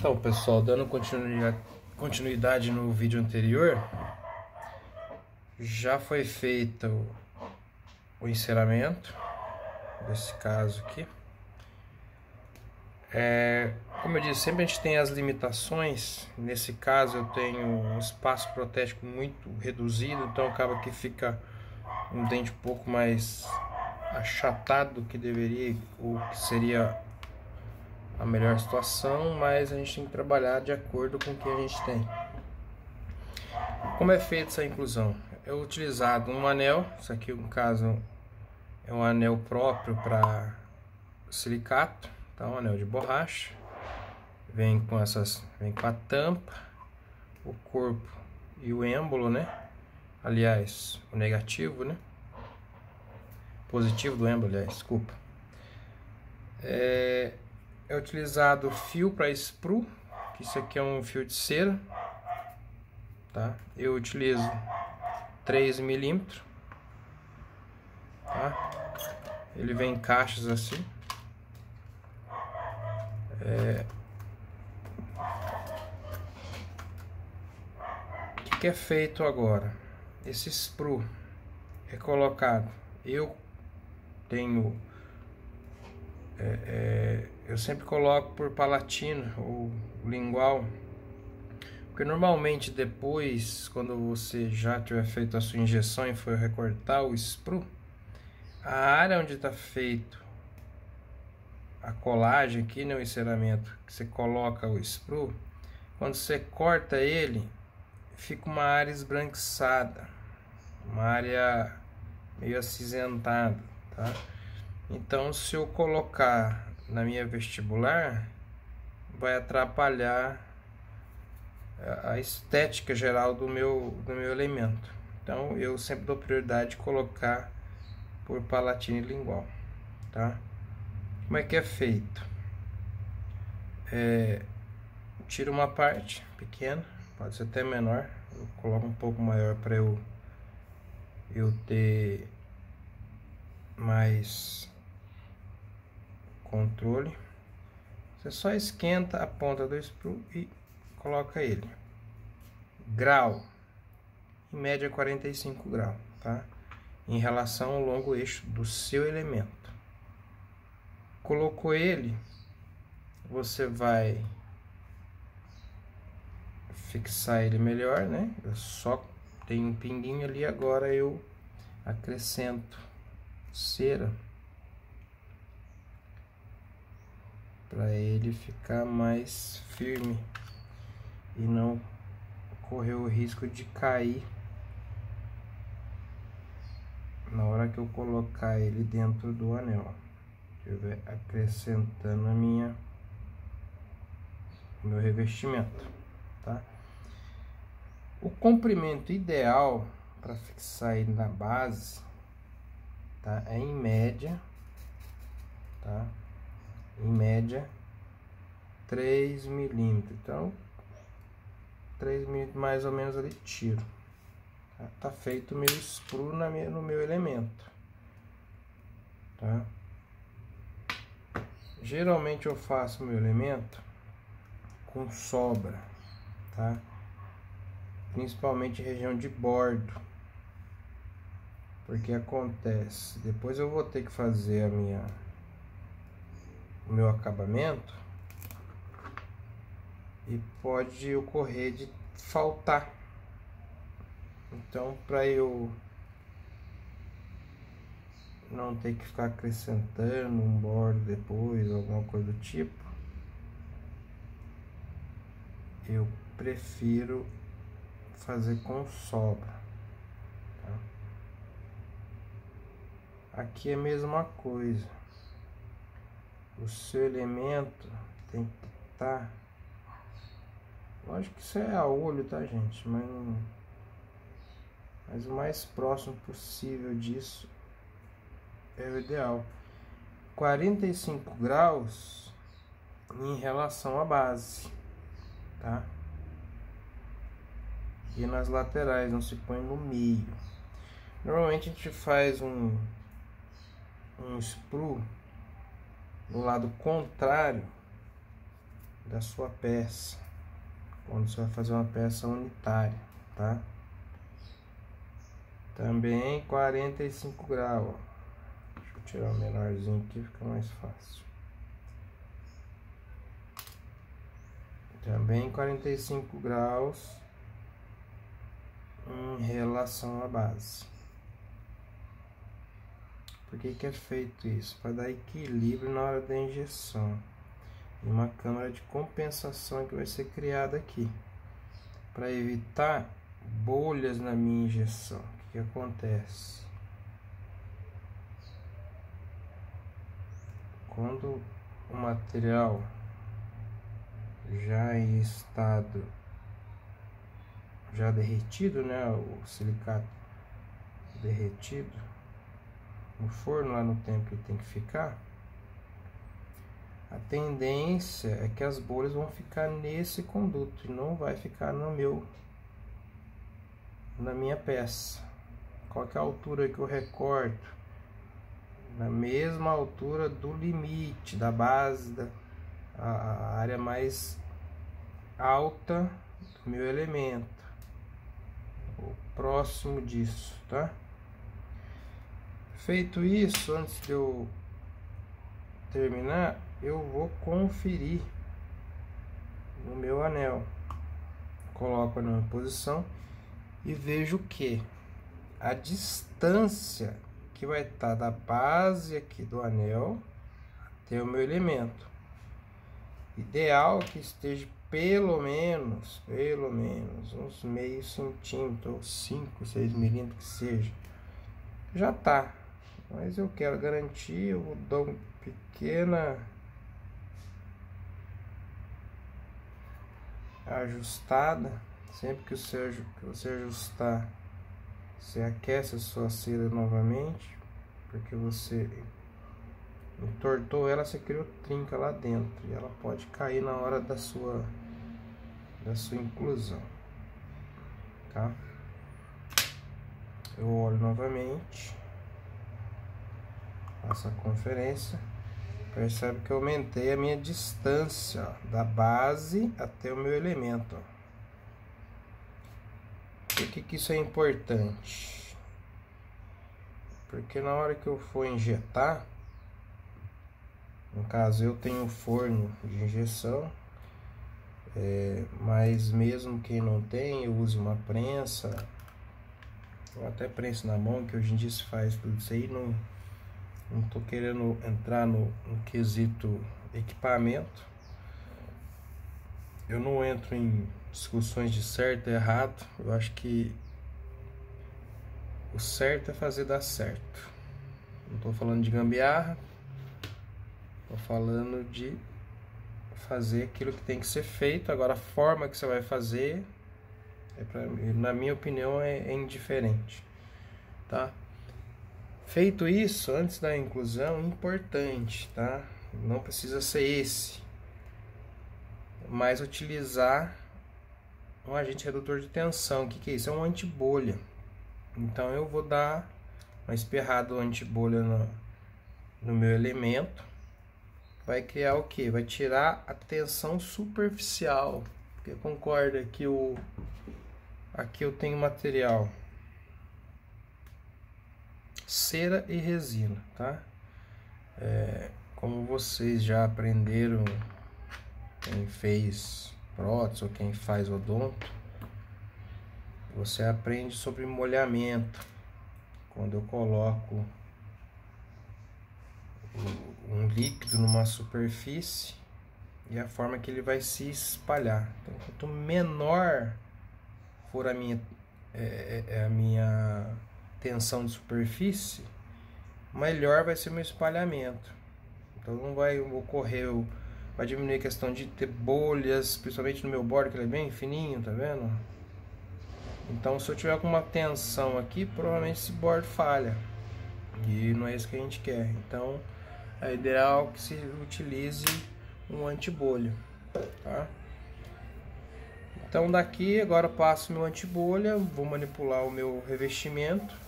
Então, pessoal, dando continuidade no vídeo anterior, já foi feito o enceramento desse caso aqui. Como eu disse, sempre a gente tem as limitações. Nesse caso eu tenho um espaço protético muito reduzido, então acaba que fica um dente um pouco mais achatado do que deveria, ou que seria a melhor situação, mas a gente tem que trabalhar de acordo com o que a gente tem. Como é feita essa inclusão? É utilizado um anel, isso aqui no caso é um anel próprio para silicato, tá? Um anel de borracha, vem com a tampa, o corpo e o êmbolo, né? Aliás, o negativo, né? Positivo do êmbolo, aliás, desculpa. É utilizado fio para sprue, que isso aqui é um fio de cera, tá? Eu utilizo 3 milímetros, tá? Ele vem em caixas assim. O que é feito agora? Esse sprue é colocado. Eu tenho eu sempre coloco por palatina ou lingual, porque normalmente depois, quando você já tiver feito a sua injeção e for recortar o sprue, a área onde está feito a colagem aqui, né, o enceramento, que você coloca o sprue, quando você corta ele, fica uma área esbranquiçada, uma área meio acinzentada, tá? Então, se eu colocar na minha vestibular, vai atrapalhar a estética geral do meu elemento. Então, eu sempre dou prioridade de colocar por palatina e lingual, tá? Como é que é feito? Tiro uma parte pequena, pode ser até menor, eu coloco um pouco maior para eu ter mais controle. Você só esquenta a ponta do sprue e coloca ele. Grau, em média 45 graus, tá? Em relação ao longo eixo do seu elemento. Colocou ele, você vai fixar ele melhor, né? Eu só tenho um pinguinho ali, agora eu acrescento cera para ele ficar mais firme e não correr o risco de cair na hora que eu colocar ele dentro do anel. Eu vou acrescentando o meu revestimento, tá? O comprimento ideal para fixar ele na base, tá? É em média, tá? Em média 3 milímetros. Então 3 milímetros mais ou menos ali tiro, tá feito o meu sprue no meu elemento, tá? Geralmente eu faço meu elemento com sobra, tá? Principalmente região de bordo, porque acontece, depois eu vou ter que fazer o meu acabamento e pode ocorrer de faltar. Então, para eu não ter que ficar acrescentando um bordo depois, alguma coisa do tipo, eu prefiro fazer com sobra, tá? Aqui é a mesma coisa. O seu elemento tem que estar, lógico que isso é a olho, tá, gente? Mas o mais próximo possível disso é o ideal. 45 graus em relação à base, tá? E nas laterais, não se põe no meio. Normalmente a gente faz um sprue no lado contrário da sua peça, quando você vai fazer uma peça unitária, tá? Também 45 graus, ó. Deixa eu tirar o menorzinho aqui, fica mais fácil. Também 45 graus em relação à base. Por que que é feito isso? Para dar equilíbrio na hora da injeção. E uma câmara de compensação que vai ser criada aqui, para evitar bolhas na minha injeção. O que acontece? Quando o material já em estado já derretido, né, o silicato derretido no forno, lá no tempo que tem que ficar, a tendência é que as bolhas vão ficar nesse conduto e não vai ficar na minha peça. Qual que é a altura que eu recorto? Na mesma altura do limite da base, a área mais alta do meu elemento, ou próximo disso, tá? Feito isso, antes de eu terminar, eu vou conferir no meu anel. Coloco na posição e vejo que a distância que vai estar da base aqui do anel até o meu elemento, ideal que esteja pelo menos uns meio centímetro ou 5, 6 milímetros que seja, já tá. Mas eu quero garantir, eu vou dar uma pequena ajustada. Sempre que você ajustar, você aquece a sua cera novamente, porque você entortou ela, você criou trinca lá dentro e ela pode cair na hora da sua inclusão, tá? Eu olho novamente, faço a conferência, percebe que eu aumentei a minha distância, ó, da base até o meu elemento, ó. Por que isso é importante? Porque na hora que eu for injetar, no caso eu tenho um forno de injeção, mas mesmo quem não tem, eu uso uma prensa, ou até prensa na mão, que hoje em dia se faz tudo isso aí. Não tô querendo entrar no quesito equipamento. Eu não entro em discussões de certo e errado. Eu acho que o certo é fazer dar certo. Não tô falando de gambiarra, tô falando de fazer aquilo que tem que ser feito. Agora a forma que você vai fazer, na minha opinião, é indiferente, tá? Feito isso, antes da inclusão, importante, tá? Não precisa ser esse, mas utilizar um agente redutor de tensão. O que é isso? É um antibolha. Então eu vou dar uma esperrada antibolha no meu elemento. Vai criar o que? Vai tirar a tensão superficial. Porque concorda que aqui eu tenho material cera e resina, tá? Como vocês já aprenderam, quem fez prótese ou quem faz odonto, você aprende sobre molhamento. Quando eu coloco um líquido numa superfície e a forma que ele vai se espalhar. Então, quanto menor for a minha tensão de superfície, melhor vai ser o meu espalhamento. Então não vai ocorrer, vai diminuir a questão de ter bolhas, principalmente no meu bordo, que ele é bem fininho, tá vendo? Então se eu tiver com uma tensão aqui, provavelmente esse bordo falha, e não é isso que a gente quer. Então é ideal que se utilize um antibolha, tá? Então daqui agora eu passo meu antibolha, vou manipular o meu revestimento,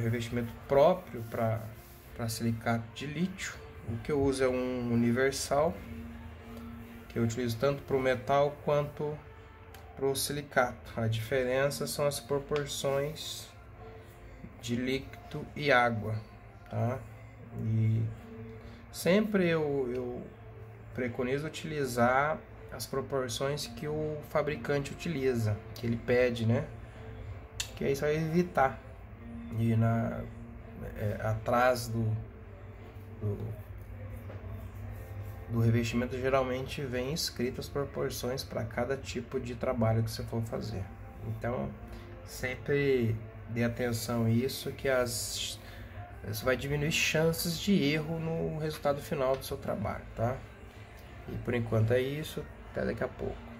revestimento próprio para silicato de lítio. O que eu uso é um universal. que eu utilizo tanto para o metal quanto para o silicato. A diferença são as proporções de líquido e água, tá? E sempre eu preconizo utilizar as proporções que o fabricante utiliza, que ele pede, né? Que aí você vai evitar ir atrás do revestimento. Geralmente vem escritas as proporções para cada tipo de trabalho que você for fazer. Então sempre dê atenção a isso, que isso vai diminuir chances de erro no resultado final do seu trabalho, tá? E por enquanto é isso, até daqui a pouco.